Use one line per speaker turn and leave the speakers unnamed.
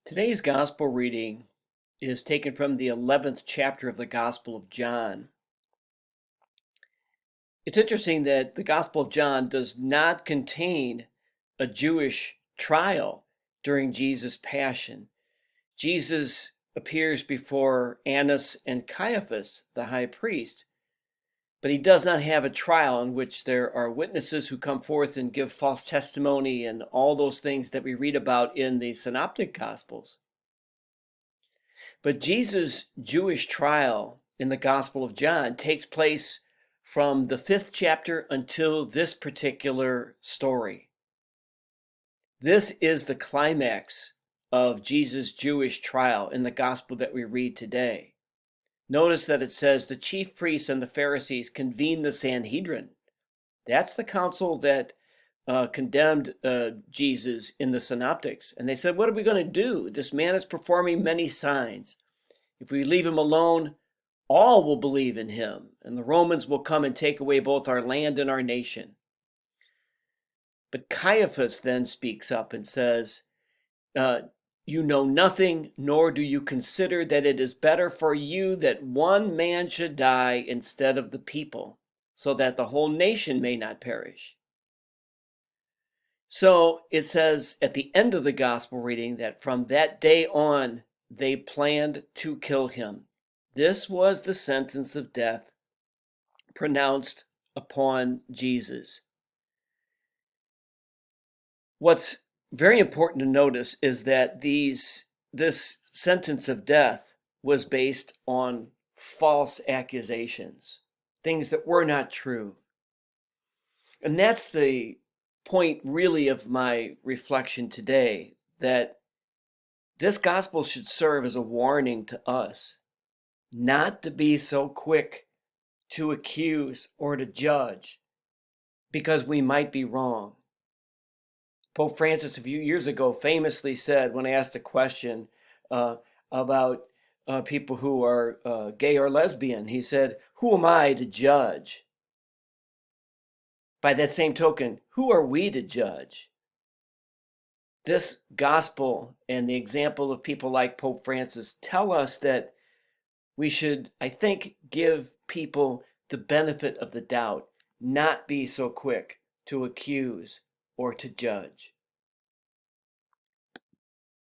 Today's gospel reading is taken from the 11th chapter of the Gospel of John. It's interesting that the Gospel of John does not contain a Jewish trial during Jesus' passion. Jesus appears before Annas and Caiaphas, the high priest, but he does not have a trial in which there are witnesses who come forth and give false testimony and all those things that we read about in the Synoptic Gospels. But Jesus' Jewish trial in the Gospel of John takes place from the 5th chapter until this particular story. This is the climax of Jesus' Jewish trial in the Gospel that we read today. Notice that it says the chief priests and the Pharisees convened the Sanhedrin. That's the council that condemned Jesus in the Synoptics. And they said, what are we going to do? This man is performing many signs. If we leave him alone, all will believe in him, and the Romans will come and take away both our land and our nation. But Caiaphas then speaks up and says, you know nothing, nor do you consider that it is better for you that one man should die instead of the people, so that the whole nation may not perish. So it says at the end of the gospel reading that from that day on, they planned to kill him. This was the sentence of death pronounced upon Jesus. What's very important to notice is that this sentence of death was based on false accusations, things that were not true. And that's the point really of my reflection today, that this gospel should serve as a warning to us not to be so quick to accuse or to judge because we might be wrong. Pope Francis a few years ago famously said, when asked a question about people who are gay or lesbian, he said, "Who am I to judge?" By that same token, who are we to judge? This gospel and the example of people like Pope Francis tell us that we should, I think, give people the benefit of the doubt, not be so quick to accuse or to judge.